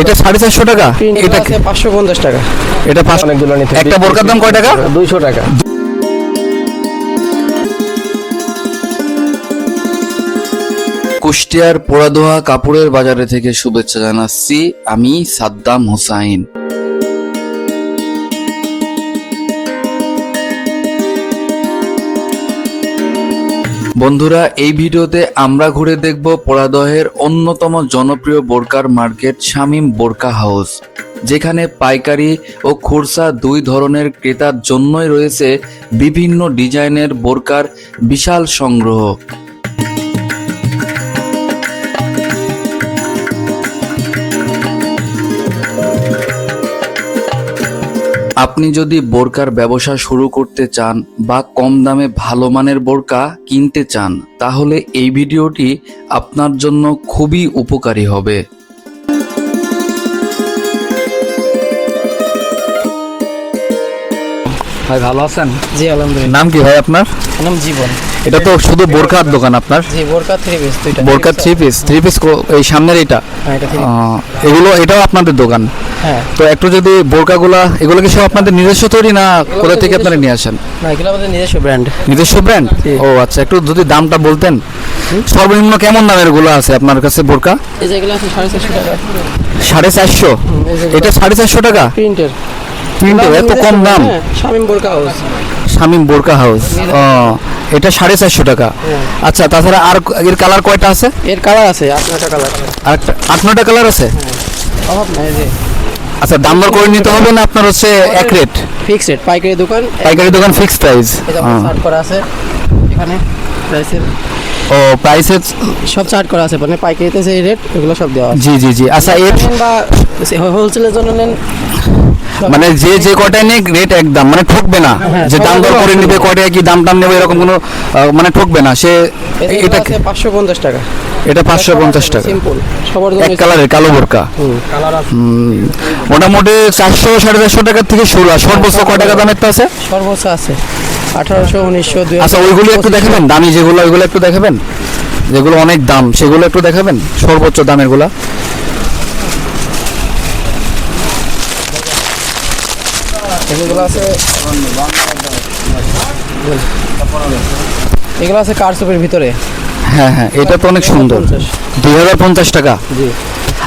এটা 450 টাকা, এটা 550 টাকা। এটা 5 অনেকগুলো নিতে। একটা বোরকার দাম কয় টাকা? 200 টাকা। কুষ্টিয়ার পোড়াদোহা কাপড়ের বাজারে থেকে শুভেচ্ছা জানাচ্ছি, আমি সাদ্দাম হোসাইন। বন্ধুরা, এই ভিডিওতে আমরা ঘুরে দেখব পোড়াদহের অন্যতম জনপ্রিয় বোরকার মার্কেট শামীম বোরকা হাউস, যেখানে পাইকারি ও খুরসা দুই ধরনের ক্রেতার জন্যই রয়েছে বিভিন্ন ডিজাইনের বোরকার বিশাল সংগ্রহ। আপনি যদি বোরকার ব্যবসা শুরু করতে চান বা কম দামে ভালো মানের বোরকা কিনতে চান, তাহলে এই ভিডিওটি আপনার জন্য খুবই উপকারী হবে। ভাই ভালো আছেন? জি আলহামদুলিল্লাহ। নাম কি ভাই আপনার? নাম জীবন। এটা তো শুধু বোরকার দোকান আপনার? জি, বোরকা 3 পিস দুইটা। বোরকা 3 পিস এই সামনের এটা? হ্যাঁ, এটা 3 এগুলো এটাও আপনাদের দোকান? হ্যাঁ। তো একটু যদি বোরকাগুলা, এগুলো কি সব আপনাদের নিজস্ব তৈরি না কোথা থেকে আপনারা নিয়ে আসেন? না, এগুলো আমাদের নিজস্ব ব্র্যান্ড। নিজস্ব ব্র্যান্ড? ও আচ্ছা, একটু যদি দামটা বলতেন। সর্বনিম্ন কেমন দামের গুলো আছে আপনার কাছে বোরকা? এই যে এগুলো আছে 450 টাকা। 450? এটা 450 টাকা প্রিন্টের। এত কম দাম? শামীম বোরকা হাউস। শামীম বোরকা হাউস, এটা 450 টাকা। আচ্ছা, তাছাড়া আর এর কালার কয়টা আছে? এর কালার আছে 8-9টা কালার। আর 8-9টা কালার আছে? অভাব নাই। এই যে আচ্ছা, দাম দর করে নিতে হবে না আপনার হচ্ছে এক রেট? ফিক্সড রেট, পাইকারি দোকান ফিক্সড প্রাইস। এটা চার্ট করা আছে এখানে প্রাইসের। ও, প্রাইসের সব চার্ট করা আছে, মানে পাইকারিতে যে রেট ওগুলো সব দেওয়া আছে। জি। আচ্ছা, এর বা হোলসেলের জন্য নেন, মানে যে কয়টায় নেই রেট একদম, মানে ঠকবে না, যে দাম দর করে নিবে কয়টায় কি দাম নেবে এরকম কোনো মানে ঠকবে না সে। এটা 550 টাকা। এটা 550 টাকা সিম্পল সবার জন্য। এক কালারের কালো বোরকা। কালার আছে মোটামুটি 400-450 টাকার থেকে শুরু। আর সর্বোচ্চ কয় টাকা দামের তো আছে? সর্বোচ্চ আছে 1800, 1900, 2000। আচ্ছা, ওইগুলো একটু দেখাবেন, দামি যেগুলো ওইগুলো একটু দেখাবেন, যেগুলো অনেক দাম সেগুলো একটু দেখাবেন, সর্বোচ্চ দামের গুলা। এগুলো আছে কারচুপির ভিতরে। হ্যাঁ, এটা তো অনেক সুন্দর। 2050 টাকা? জি।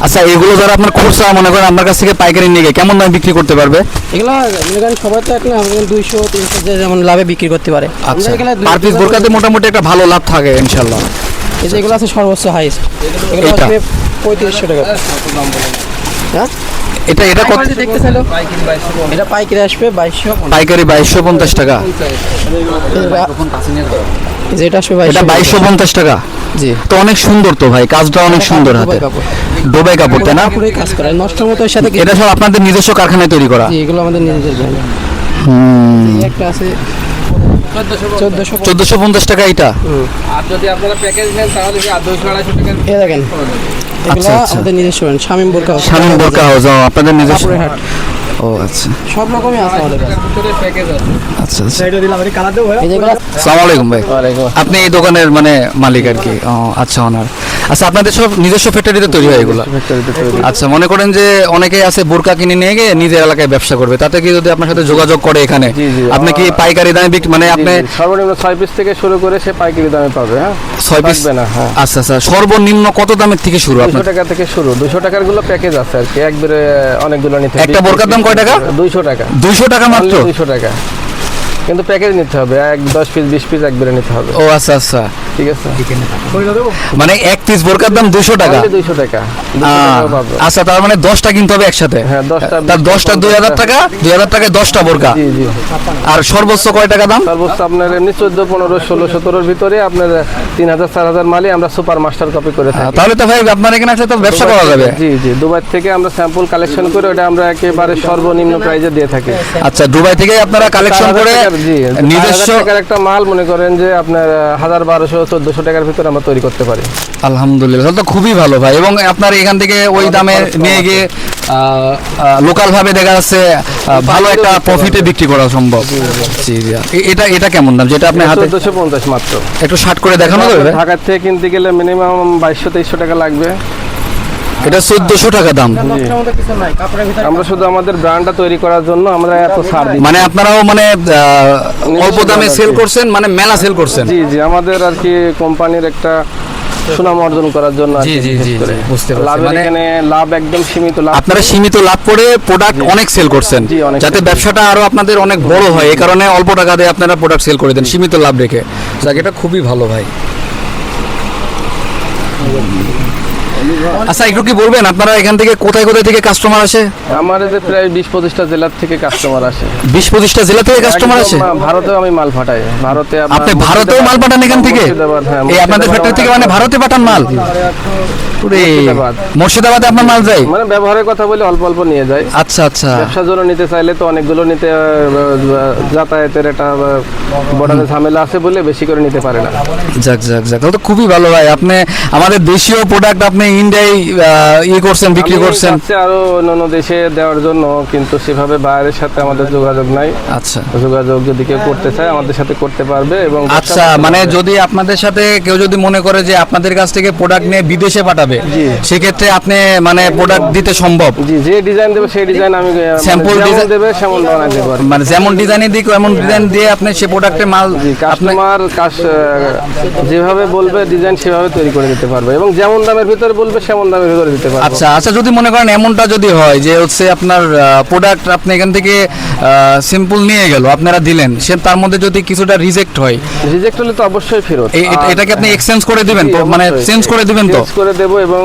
আচ্ছা, এগুলো যারা আপনার খুচরা মনে করেন আপনার কাছ থেকে পাইকারি নিয়ে গিয়ে কেমন দামে বিক্রি করতে পারবে? এগুলো সবাই তো একটা 200-300 যে যেমন লাভে বিক্রি করতে পারে। আচ্ছা, পার পিস বোরকাতে মোটামুটি একটা ভালো লাভ থাকে ইনশাআল্লাহ। এই যে এগুলো আছে সর্বোচ্চ হাইস্ট, এগুলো আসবে 3500 টাকা। হ্যাঁ, এটা কত দেখতে চাইলো? এটা পাইকারি আসবে 2200। পাইকারি 2250 টাকা। যেটা আসবে এটা 2250 টাকা? জি। তো অনেক সুন্দর তো ভাই, কাজটা অনেক সুন্দর হাতে। দুবাই কাপড়, তাই না? পুরো কাজ করে নষ্ট মতো এর সাথে। এটা সব আপনাদের নিজস্ব কারখানায় তৈরি করা? জি, এগুলো আমাদের নিজেদের ব্র্যান্ড। একটা আছে 1450 টাকা এটা। আর যদি আপনারা প্যাকেজ নেন তাহলে 200-250 টাকা। এই দেখেন, আচ্ছা, এগুলো আমাদের নিজস্ব ব্র্যান্ড, শামীম বোরকা হাউস। শামীম বোরকা হাউস, আপনাদের নিজস্ব? ও আচ্ছা, সব রকমই আছে আমাদের কাছে। প্যাকেজ আছে। আচ্ছা। এটা দিলাম, এটা কালার দেবো। এই যেগুলো। আসসালামু আলাইকুম ভাই। আপনি এই দোকানের মানে মালিক আর কি? আচ্ছা, ওনার। আচ্ছা, আপনাদের সব নিজস্ব ফ্যাক্টরিতে তৈরি হয় এগুলো? আচ্ছা, মনে করেন যে অনেকেই আছে বোরকা কিনে নিয়ে গিয়ে নিজের এলাকায় ব্যবসা করবে, তাতে কি যদি আপনার সাথে যোগাযোগ করে এখানে, আপনি কি পাইকারি দামে বিক্রি, মানে আপনি সর্বনিম্ন 6 পিস থেকে শুরু করে সে পাইকারি দামে পাবে? হ্যাঁ, 6 পিস না? হ্যাঁ। আচ্ছা, সর্বনিম্ন কত দামের থেকে শুরু? 200 টাকা থেকে শুরু। 200 টাকার গুলো প্যাকেজ আছে আর কি, একবারে অনেকগুলো নিতে। একটা বোরকার দাম কয় টাকা? 200 টাকা। 200 টাকা মাত্র? 200 টাকা, কিন্তু প্যাকেজ নিতে হবে, 10 পিস 20 পিস একবারে নিতে হবে। ও আচ্ছা, ঠিক আছে। মানে এক পিস বোরকার দাম 200 টাকা? 200 টাকা। আচ্ছা, তার মানে 10টা কিনতে হবে একসাথে? হ্যাঁ, 10টা। তার 10টা 2000 টাকা, 2000 টাকায় 10টা বোরকা। জি। আর সর্বোচ্চ কয় টাকা দাম? সর্বোচ্চ আপনার এমনি 14, 15, 16, 17 ভিতরে আপনার 3000, 4000 মালই আমরা সুপার মাস্টার কপি করে থাকি। তাহলে তো ভাই আপনার এখানে আসলে তো ব্যবসা করা যাবে। জি, দুবাই থেকে আমরা স্যাম্পল কালেকশন করে ওটা আমরা একেবারে সর্বনিম্ন প্রাইজে দিয়ে থাকি। আচ্ছা, দুবাই থেকে আপনারা কালেকশন করে নিজস্ব একটা মাল মনে করেন যে আপনার 1200, 1400 টাকার ভিতরে আমরা তৈরি করতে পারি। আলহামদুলিল্লাহ, তাহলে তো খুবই ভালো ভাই। এবং আপনার এখান থেকে ওই দামে নিয়ে গিয়ে লোকাল ভাবে দেখা যাচ্ছে ভালো একটা প্রফিটে বিক্রি করা সম্ভব। জি। এটা কেমন দাম যেটা আপনি হাতে? 1450 মাত্র। একটু শার্ট করে দেখানো যাবে? ঢাকা থেকে কিনতে গেলে মিনিমাম 2200-2300 টাকা লাগবে। এটা 1400 টাকা দাম। লক্ষের মতো কিছু নাই, কাপড়ের ভিতরে আমরা শুধু আমাদের ব্র্যান্ডটা তৈরি করার জন্য আমরা এত ছাড় দিই। মানে আপনারাও মানে অল্প দামে সেল করছেন, মানে মেলা সেল করছেন। জি জি, আমাদের আর কি কোম্পানির একটা সুনাম অর্জন করার জন্য আর কি, জি, জি, বিশেষ জি, করে। জি, বুঝতে পারছি। লাভের মানে এখানে লাভ একদম সীমিত লাভ। আপনারা সীমিত লাভ করে প্রোডাক্ট অনেক সেল করছেন, জি, অনেক যাতে sell ব্যবসাটা আরো আপনাদের অনেক বড় হয়, এই কারণে অল্প টাকা দিয়ে আপনারা প্রোডাক্ট সেল করে দেন সীমিত লাভ রেখে। যাক, এটা খুবই ভালো ভাই। আচ্ছা, একটু কি বলবেন আপনারা এখান থেকে কোথায় কোথায় থেকে কাস্টমার আসে? আমাদের প্রায় 20-25টা জেলার থেকে কাস্টমার আসে। 20-25টা জেলা থেকে কাস্টমার আসে? একদম, ভারতেও আমি মাল পাঠাই। ভারতে আপনি ভারতেও মাল পাঠান এখান থেকে? মুর্শিদাবাদ, হ্যাঁ, এই আপনাদের ফ্যাক্টরি থেকে মানে ভারতে পাঠান মাল? ওরে, মুর্শিদাবাদ। মুর্শিদাবাদে আপনার মাল যায়? মানে ব্যবহারের কথা বলে অল্প অল্প নিয়ে যায়। আচ্ছা আচ্ছা, ব্যবসার জন্য নিতে চাইলে তো অনেকগুলো নিতে যাতায়াতের একটা বর্ডারে ঝামেলা আছে বলে বেশি করে নিতে পারে না। যাক যাক যাক, তাহলে তো খুবই ভালো ভাই। আপনি আমাদের দেশীয় প্রোডাক্ট আপনি ইন্ডিয়ায় করছেন, বিক্রি আমি করছেন। চাচ্ছি আরো অন্যান্য দেশে দেওয়ার জন্য, কিন্তু সেভাবে বাইরের সাথে আমাদের যোগাযোগ নাই। আচ্ছা যোগাযোগ যদি কেউ করতে চায় আমাদের সাথে করতে পারবে। এবং আচ্ছা, মানে যদি আপনাদের সাথে কেউ যদি মনে করে যে আপনাদের কাছ থেকে প্রোডাক্ট নিয়ে বিদেশে পাঠাবে, সেক্ষেত্রে আপনি মানে প্রোডাক্ট দিতে সম্ভব? জি, যে ডিজাইন দেবে সেই ডিজাইন আমি Sample যেমন design- দেবে সেমন বানাই দেবো আর কি। মানে যেমন ডিজাইনে দিক এমন ডিজাইন দিয়ে আপনি সে প্রোডাক্টের মাল জি, কাস্টমার যেভাবে বলবে ডিজাইন সেভাবে তৈরি করে দিতে পারবে, এবং যেমন দামের ভিতরে বলবে সেমন দামের ভিতরে দিতে পারবে। আচ্ছা আচ্ছা, যদি মনে করেন এমনটা যদি হয় যে হচ্ছে আপনার প্রোডাক্ট আপনি এখান থেকে সিম্পল নিয়ে গেল, আপনারা দিলেন, সে তার মধ্যে যদি কিছুটা রিজেক্ট হয়, রিজেক্ট হলে তো অবশ্যই ফেরত। এটাকে আপনি এক্সচেঞ্জ করে দিবেন তো, জি, মানে অবশ্যই। চেঞ্জ করে দিবেন তো? চেঞ্জ করে দেব, এবং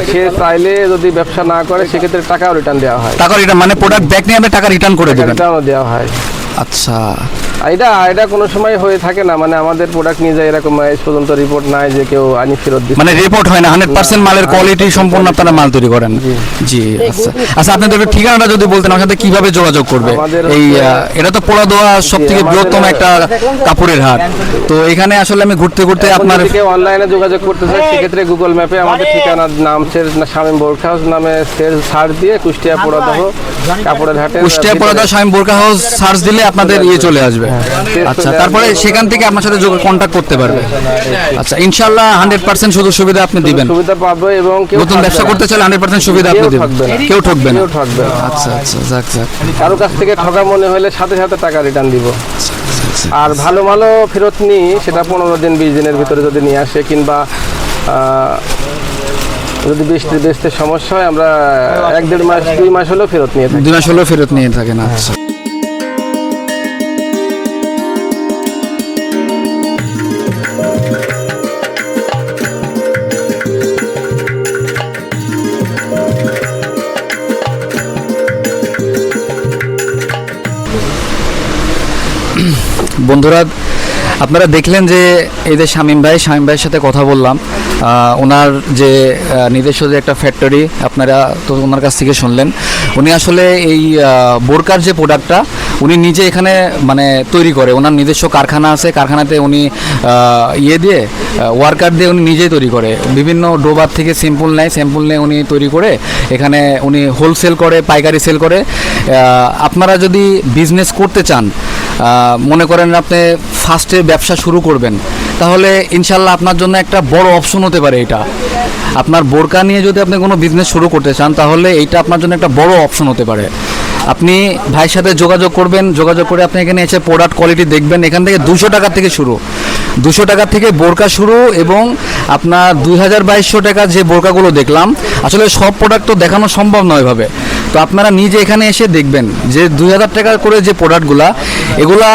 সে চাইলে যদি ব্যবসা না করে সেক্ষেত্রে টাকাও রিটার্ন দেওয়া হয়। টাকা রিটার্ন মানে প্রোডাক্ট ব্যাক নিয়ে আপনি টাকা রিটার্ন করে দিবেন? রিটার্নও দেওয়া হয়। আচ্ছা এটা কোনো সময় হয়ে থাকে না, মানে আমাদের প্রোডাক্ট নিয়ে যায় এরকম আজ পর্যন্ত রিপোর্ট নাই যে কেউ আনি ফেরত দিচ্ছে। মানে রিপোর্ট হয় না, 100% মালের কোয়ালিটি সম্পূর্ণ আপনারা মাল তৈরি করেন? জি আচ্ছা আচ্ছা, আপনাদের একটু ঠিকানাটা যদি বলতেন, আমার সাথে কিভাবে যোগাযোগ করবে? আমাদের এই এটা তো পোড়াদোয়া সব থেকে আমাদের- বৃহত্তম একটা কাপড়ের হাট, তো এখানে আসলে আমি ঘুরতে ঘুরতে আপনার যদি কেউ অনলাইনে যোগাযোগ করতে চায় সেক্ষেত্রে গুগল ম্যাপে আমাদের ঠিকানার নাম শামীম বোরখা হাউস নামে সার্চ দিয়ে কুষ্টিয়া পোড়াদহ কাপড়ের হাটে কুষ্টিয়া পোড়াদোয়া শামীম বোরকা হাউস সার্চ দিলে আপনাদের চলে আসবে। আচ্ছা, তারপরে সেখান থেকে আপনার সাথে কন্ট্যাক্ট করতে পারবে। আচ্ছা, ইনশাআল্লাহ 100% সুযোগ সুবিধা আপনি দিবেন। সুবিধা পাবে, এবং কেউ নতুন ব্যবসা ঠকবে করতে না। চাইলে 100% সুবিধা আপনি কেউ দিবেন, ঠকবে না। কেউ ঠকবে না। কেউ ঠকবে না। আচ্ছা আচ্ছা, যাক যাক, কারো কাছ থেকে ঠকা মনে হলে সাথে সাথে টাকা রিটার্ন দিব। আর ভালো ভালো ফেরত নিই, সেটা 15 দিন 20 দিনের ভিতরে যদি নিয়ে আসে, কিংবা যদি বেচতে সমস্যা হয় আমরা 1-1.5 মাস 2 মাস হলেও ফেরত নিয়ে থাকি। 2 মাস হলেও ফেরত নিয়ে থাকেন। আচ্ছা বন্ধুরা, আপনারা দেখলেন যে এই যে শামীম ভাইয়ের সাথে কথা বললাম, ওনার যে নিজস্ব যে একটা ফ্যাক্টরি, আপনারা তো ওনার কাছ থেকে শুনলেন। উনি আসলে এই বোরকার যে প্রোডাক্টটা উনি নিজে এখানে মানে তৈরি করে, ওনার নিজস্ব কারখানা আছে, কারখানাতে উনি দিয়ে ওয়ার্কার দিয়ে উনি নিজেই তৈরি করে, বিভিন্ন ডোবার থেকে স্যাম্পল নেয়, স্যাম্পল নিয়ে উনি তৈরি করে এখানে উনি হোলসেল করে, পাইকারি সেল করে। আপনারা যদি বিজনেস করতে চান, মনে করেন আপনি ফার্স্টে ব্যবসা শুরু করবেন, তাহলে ইনশাল্লাহ আপনার জন্য একটা বড় অপশন হতে পারে এটা। আপনার বোরকা নিয়ে যদি আপনি কোনো বিজনেস শুরু করতে চান, তাহলে এইটা আপনার জন্য একটা বড় অপশন হতে পারে। আপনি ভাইয়ের সাথে যোগাযোগ করবেন, যোগাযোগ করে আপনি এখানে এসে প্রোডাক্ট কোয়ালিটি দেখবেন। এখান থেকে 200 টাকা থেকে শুরু, 200 টাকা থেকে বোরকা শুরু, এবং আপনার 2000-2200 টাকা যে বোরকাগুলো দেখলাম, আসলে সব প্রোডাক্ট তো দেখানো সম্ভব নয় ভাবে, তো আপনারা নিজে এখানে এসে দেখবেন যে 2000 টাকা করে যে প্রোডাক্টগুলা, এগুলা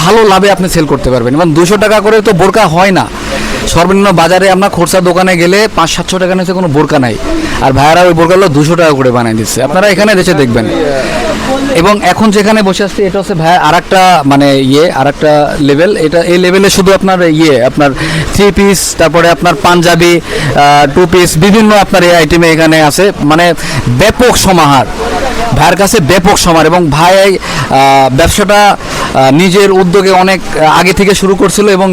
ভালো লাভে আপনি সেল করতে পারবেন। এবং 200 টাকা করে তো বোরকা হয় না, সর্বনিম্ন বাজারে আপনার খোরসা দোকানে গেলে 500-700 টাকা নিচে কোনো বোরকা নাই, আর ভাইয়ারা ওই বোরকাগুলো 200 টাকা করে বানিয়ে দিচ্ছে। আপনারা এখানে এসে দেখবেন। এবং এখন যেখানে বসে আসছি এটা হচ্ছে ভাই আরেকটা মানে আরেকটা লেভেল, এটা এই লেভেলে শুধু আপনার আপনার 3 পিস, তারপরে আপনার পাঞ্জাবি 2 পিস, বিভিন্ন আপনার এই আইটেমে এখানে আছে, মানে ব্যাপক সমাহার ভাইয়ের কাছে, ব্যাপক সমাহার। এবং ভাই ব্যবসাটা নিজের উদ্যোগে অনেক আগে থেকে শুরু করছিল, এবং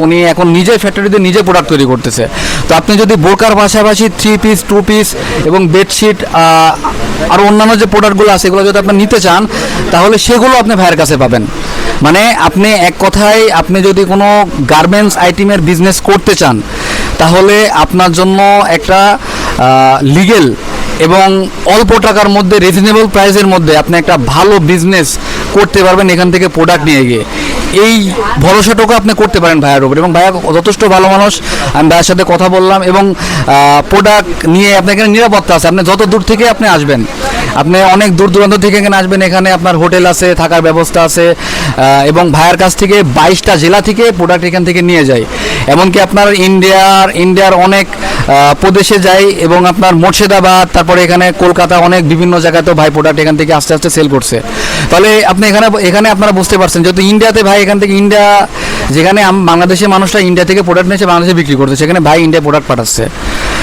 উনি এখন নিজের ফ্যাক্টরিতে নিজে প্রোডাক্ট তৈরি করতেছে। তো আপনি যদি বোরকার পাশাপাশি 3 পিস 2 পিস এবং বেডশিট আর অন্যান্য যে প্রোডাক্টগুলো আছে, এগুলো যদি আপনি নিতে চান, তাহলে সেগুলো আপনি ভাইয়ের কাছে পাবেন। মানে আপনি এক কথায়, আপনি যদি কোনো গার্মেন্টস আইটেমের বিজনেস করতে চান, তাহলে আপনার জন্য একটা লিগেল এবং অল্প টাকার মধ্যে রিজনেবল প্রাইসের মধ্যে আপনি একটা ভালো বিজনেস করতে পারবেন এখান থেকে প্রোডাক্ট নিয়ে গিয়ে। এই ভরসাটুকু আপনি করতে পারেন ভাইয়ার উপর, এবং ভাইয়া যথেষ্ট ভালো মানুষ। আমি ভাইয়ের সাথে কথা বললাম, এবং প্রোডাক্ট নিয়ে আপনার এখানে নিরাপত্তা আছে। আপনি যত দূর থেকে আপনি আসবেন, আপনি অনেক দূর দূরান্ত থেকে এখানে আসবেন, এখানে আপনার হোটেল আছে, থাকার ব্যবস্থা আছে, এবং ভাইয়ের কাছ থেকে 22টা জেলা থেকে প্রোডাক্ট এখান থেকে নিয়ে যায়। এমনকি আপনার ইন্ডিয়ার অনেক প্রদেশে যায়, এবং আপনার মুর্শিদাবাদ, তারপরে এখানে কলকাতা, অনেক বিভিন্ন জায়গাতেও ভাই প্রোডাক্ট এখান থেকে আস্তে আস্তে সেল করছে। তাহলে আপনি এখানে আপনারা বুঝতে পারছেন, যেহেতু ইন্ডিয়াতে ভাই এখান থেকে যেখানে বাংলাদেশের মানুষরা ইন্ডিয়া থেকে প্রোডাক্ট নিয়েছে বাংলাদেশে বিক্রি করতে, সেখানে ভাই ইন্ডিয়া প্রোডাক্ট পাঠাচ্ছে।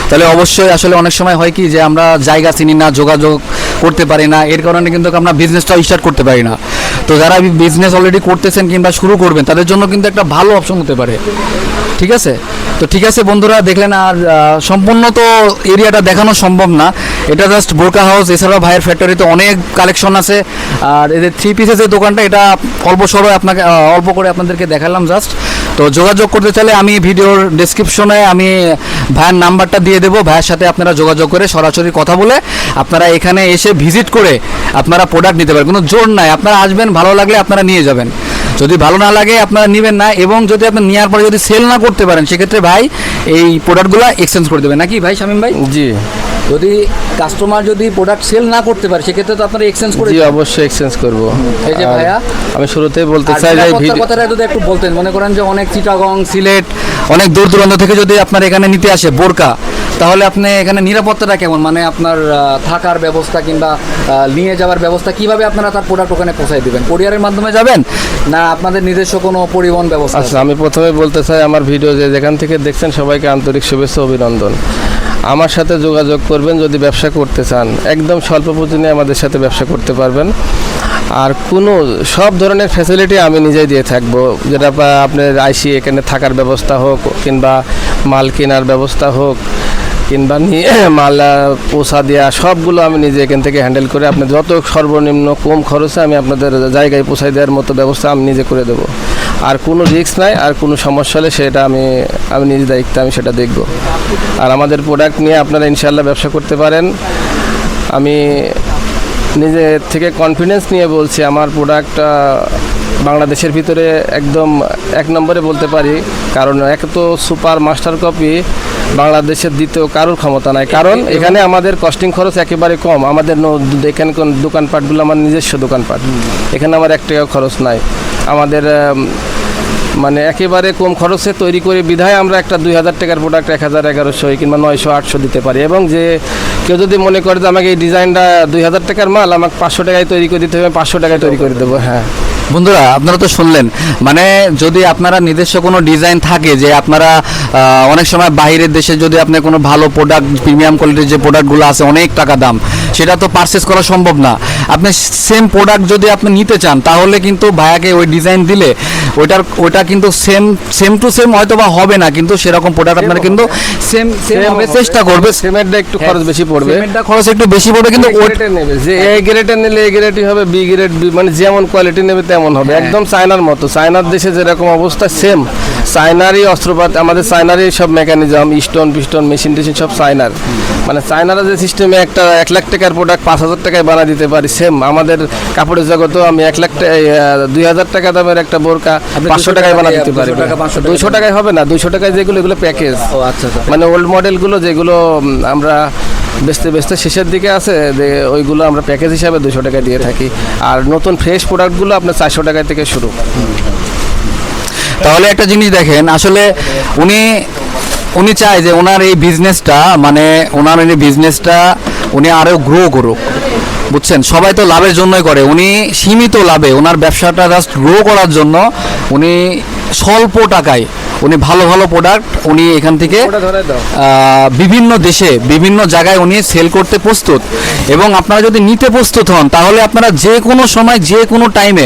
তাহলে অবশ্যই আসলে অনেক সময় হয় কি যে আমরা জায়গা চিনি না, যোগাযোগ করতে পারি না, এর কারণে কিন্তু আমরা বিজনেসটা স্টার্ট করতে পারি না। তো যারা বিজনেস অলরেডি করতেছেন কিংবা শুরু করবেন, তাদের জন্য কিন্তু একটা ভালো অপশন হতে পারে। ঠিক আছে, তো ঠিক আছে বন্ধুরা, দেখলেন। আর সম্পূর্ণ তো এরিয়াটা দেখানো সম্ভব না, এটা জাস্ট বোরকা হাউস। এছাড়াও ভাইয়ের ফ্যাক্টরিতে অনেক কালেকশন আছে। আর এদের 3 পিসের যে দোকানটা, এটা অল্প করে আপনাদেরকে দেখালাম জাস্ট। তো যোগাযোগ করতে চাইলে আমি ভিডিওর ডেসক্রিপশনে আমি ভাইয়ের নাম্বারটা দিয়ে দেবো। ভাইয়ের সাথে আপনারা যোগাযোগ করে সরাসরি কথা বলে আপনারা এখানে এসে ভিজিট করে আপনারা প্রোডাক্ট নিতে পারেন। কোনো জোর নাই, আপনারা আসবেন, ভালো লাগলে আপনারা নিয়ে যাবেন, যদি ভালো না লাগে আপনারা নেবেন না। এবং যদি আপনি নেওয়ার পরে যদি সেল না করতে পারেন, সেক্ষেত্রে ভাই এই প্রোডাক্টগুলো এক্সচেঞ্জ করে দেবেন, নাকি ভাই শামীম ভাই? জি, যদি কাস্টমার যদি প্রোডাক্ট সেল না করতে পারে, সেক্ষেত্রে তো আপনারা এক্সচেঞ্জ করে জি অবশ্যই এক্সচেঞ্জ করব। এই যে ভাইয়া, আমি শুরুতেই বলতে চাই যে কথাটা যদি একটু বলতেন। মনে করেন যে অনেক চিটাগং, সিলেট, অনেক দূর দূরান্ত থেকে যদি আপনার এখানে নিতে আসে বোরকা, তাহলে আপনি এখানে নিরাপত্তাটা কেমন, মানে আপনার থাকার ব্যবস্থা কিংবা নিয়ে যাওয়ার ব্যবস্থা কিভাবে আপনারা তার প্রোডাক্ট ওখানে পৌঁছায় দিবেন? কোরিয়ারের মাধ্যমে যাবেন না আপনাদের নিজস্ব কোনো পরিবহন ব্যবস্থা? আচ্ছা, আমি প্রথমে বলতে চাই আমার ভিডিও যেখান থেকে দেখছেন সবাইকে আন্তরিক শুভেচ্ছা, অভিনন্দন। আমার সাথে যোগাযোগ করবেন যদি ব্যবসা করতে চান, একদম স্বল্প পুঁজি নিয়ে আমাদের সাথে ব্যবসা করতে পারবেন। আর সব ধরনের ফ্যাসিলিটি আমি নিজেই দিয়ে থাকবো, যেটা আপনার আইসি এখানে থাকার ব্যবস্থা হোক, কিংবা মাল কেনার ব্যবস্থা হোক, কিংবা মাল পৌঁছা দেওয়া, সবগুলো আমি নিজে এখান থেকে হ্যান্ডেল করে আপনি যত সর্বনিম্ন কম খরচে আমি আপনাদের জায়গায় পৌঁছায় দেওয়ার মতো ব্যবস্থা আমি নিজে করে দেবো। আর কোনো রিস্ক নাই, আর কোনো সমস্যা হলে সেটা আমি নিজ দায়িত্বে আমি সেটা দেখব। আর আমাদের প্রোডাক্ট নিয়ে আপনারা ইনশাআল্লাহ ব্যবসা করতে পারেন। আমি নিজে থেকে কনফিডেন্স নিয়ে বলছি, আমার প্রোডাক্ট বাংলাদেশের ভিতরে একদম 1 নম্বরে বলতে পারি। কারণ এক তো সুপার মাস্টার কপি বাংলাদেশের দ্বিতীয় কারোর ক্ষমতা নাই। কারণ এখানে আমাদের কস্টিং খরচ একেবারে কম। আমাদের এখানে কোন দোকানপাটগুলো আমার নিজস্ব দোকানপাট, এখানে আমার 1 টাকাও খরচ নাই। আমাদের মানে একেবারে কম খরচে তৈরি করে বিধায় আমরা একটা 2000 টাকার প্রোডাক্ট 1000, 1100 কিংবা 900, 800 দিতে পারি। এবং যে কেউ যদি মনে করে যে আমাকে এই ডিজাইনটা 2000 টাকার মাল আমাকে 500 টাকায় তৈরি করে দিতে হবে, 500 টাকায় তৈরি করে দেবো। হ্যাঁ বন্ধুরা, আপনারা তো শুনলেন, মানে যদি আপনারা নিজস্ব কোনো ডিজাইন থাকে, যে আপনারা অনেক সময় বাইরের দেশে যদি আপনি কোনো ভালো প্রোডাক্ট, প্রিমিয়াম কোয়ালিটির যে প্রোডাক্টগুলো আছে অনেক টাকা দাম, সেটা তো পারচেস করা সম্ভব না। আপনি সেম প্রোডাক্ট যদি আপনি নিতে চান, তাহলে কিন্তু ভাইয়াকে ওই ডিজাইন দিলে ওইটা কিন্তু সেম টু সেম হয়তো বা হবে না, কিন্তু সেরকম প্রোডাক্ট আপনারা কিন্তু সেম হবে, চেষ্টা করবে। সিমেন্টটা একটু খরচ বেশি পড়বে, সিমেন্টটা খরচ একটু বেশি পড়বে, কিন্তু ওইটা নেবে যে এ গ্রেডের নিলে এ গ্রেডই হবে, বি গ্রেড মানে যেমন কোয়ালিটি নেবে তেমন হবে। একদম চায়নার মতো, চায়নার দেশে যেরকম অবস্থা সেম চায়নারই অস্ত্রপাতি, আমাদের চায়নারই সব মেকানিজম, স্টোন পিস্টন, মেশিন টেশিন সব চায়নার। মানে চায়নারা যে সিস্টেমে একটা 1 লাখ টাকার প্রোডাক্ট 5000 টাকায় বানা দিতে পারি, সেম আমাদের কাপড়ের জগতেও আমি 1 লাখ 2000 টাকা দামের একটা বোরকা 500 টাকায় বানা দিতে পারি। 200 টাকায় হবে না, 200 টাকায় যেগুলো এগুলো প্যাকেজ, মানে ওল্ড মডেলগুলো যেগুলো আমরা বেচতে শেষের দিকে আছে, ওইগুলো আমরা প্যাকেজ হিসাবে 200 টাকা দিয়ে থাকি। আর নতুন ফ্রেশ প্রোডাক্টগুলো আপনার 400 টাকা থেকে শুরু। তাহলে একটা জিনিস দেখেন, আসলে উনি চায় যে ওনার এই বিজনেসটা, মানে ওনার এই বিজনেসটা উনি আরও গ্রো করুক, বুঝছেন? সবাই তো লাভের জন্যই করে, উনি সীমিত লাভে ওনার ব্যবসাটা জাস্ট গ্রো করার জন্য উনি স্বল্প টাকায় উনি ভালো প্রোডাক্ট উনি এখান থেকে বিভিন্ন দেশে বিভিন্ন জায়গায় উনি সেল করতে প্রস্তুত। এবং আপনারা যদি নিতে প্রস্তুত হন, তাহলে আপনারা যে কোনো সময় যে কোনো টাইমে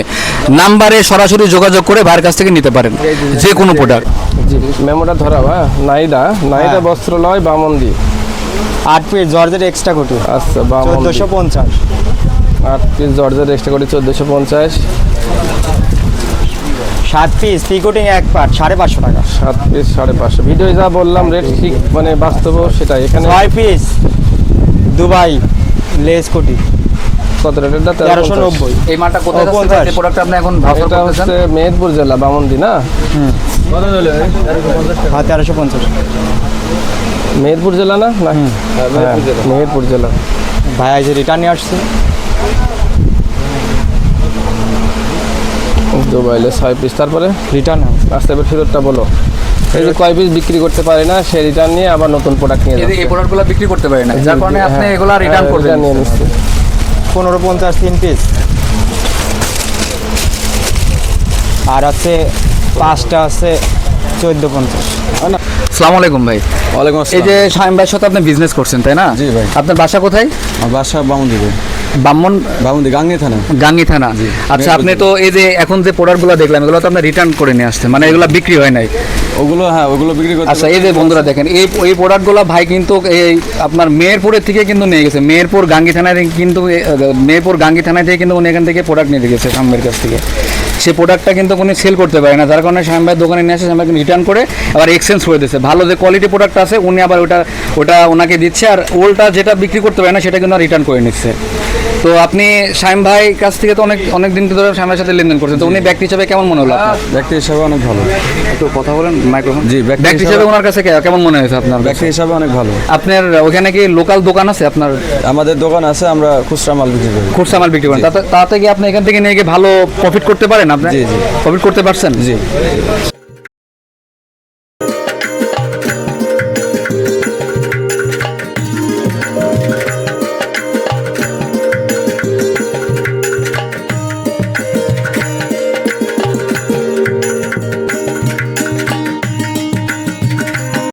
নাম্বারে সরাসরি যোগাযোগ করে ভাইয়ের কাছ থেকে নিতে পারেন যে কোনো প্রোডাক্ট। মেমোটা ধরা নাইদা বস্ত্রালয় বামন্দি 8 পিস জর্জের এক্সট্রা কোটি। আচ্ছা, 1450। 8 পিস জর্জের এক্সট্রা কোটি 1450। 7 পিস পিকোটিং এক পার্ট 550 টাকা। 7 পিস 550। ভিডিও যা বললাম রেট ঠিক মানে বাস্তবও সেটাই। এখানে 6 পিস দুবাই লেস কোটি কত রেটের? 1390। এই মালটা কোথায় যাচ্ছে? 50 এই প্রোডাক্ট আপনি এখন ভাবছেন? এটা হচ্ছে মেহেরপুর জেলা বামন্দি না? হ্যাঁ 1350। মেহেরপুর জেলা না? না মেহেরপুর জেলা। ভাই আজ রিটার্ন নিয়ে আসছে। দুবাইলে 6 পিস, তারপরে রিটার্ন আস্তে এবার ফেরতটা বলো। এই যে কয় পিস বিক্রি করতে পারে না সে রিটার্ন নিয়ে আবার নতুন প্রোডাক্ট নিয়ে যাচ্ছে। এই প্রোডাক্টগুলো বিক্রি করতে পারে না, যার কারণে আপনি এগুলা রিটার্ন করবেন। নিয়ে নিচ্ছে। 1550 3 পিস। আর আছে 5টা আছে 1450। আসসালামু আলাইকুম ভাই। ওয়ালাইকুম এই আসসালাম। যে শামীম ভাইয়ের সাথে আপনি বিজনেস করছেন তাই না? জি ভাই। আপনার বাসা কোথায়? আমার বাসা বামুন্দি ভাই। ব্রাহ্মণ বামুন্দি গাঙ্গি থানা। গাঙ্গি থানা। আচ্ছা, আপনি তো এই যে এখন যে প্রোডাক্টগুলো দেখলাম এগুলো তো আপনি রিটার্ন করে নিয়ে আসছেন, মানে এগুলো বিক্রি হয় নাই। ওগুলো হ্যাঁ ওগুলো বিক্রি করতে। আচ্ছা, এই যে বন্ধুরা দেখেন এই প্রোডাক্টগুলো ভাই কিন্তু এই আপনার মেহেরপুরের থেকে কিন্তু নিয়ে গেছে। মেহেরপুর গাঙ্গি থানায় কিন্তু মেহেরপুর গাঙ্গি থানায় থেকে কিন্তু উনি এখান থেকে প্রোডাক্ট নিয়ে গেছে শামীমের কাছ থেকে। সে প্রোডাক্টটা কিন্তু উনি সেল করতে পারে না, যার কারণে শামীম ভাই দোকানে নিয়ে আসে, শামীম ভাই রিটার্ন করে আবার এক্সচেঞ্জ করে দিচ্ছে। ভালো যে কোয়ালিটি প্রোডাক্ট আছে উনি আবার ওটা ওনাকে দিচ্ছে, আর ওলটা যেটা বিক্রি করতে পারে না সেটা কিন্তু রিটার্ন করে নিচ্ছে। তো আপনি শামীম ভাই কাছ থেকে তো অনেক দিন ধরে শামীম ভাইয়ের সাথে লেনদেন করছেন, তো উনি ব্যক্তি হিসাবে কেমন মনে হলো আপনার? ব্যক্তি হিসাবে অনেক ভালো। একটু কথা বলেন মাইক্রোফোন। জি, ব্যক্তি হিসাবে ওনার কাছে কেমন মনে হয়েছে আপনার? ব্যক্তি হিসাবে অনেক ভালো। আপনার ওখানে কি লোকাল দোকান আছে আপনার? আমাদের দোকান আছে, আমরা খুচরা মাল বিক্রি করি। খুচরা মাল বিক্রি করেন, তাতে কি আপনি এখান থেকে নিয়ে গিয়ে ভালো প্রফিট করতে পারেন? আপনি জি, জি। প্রফিট করতে পারছেন? জি।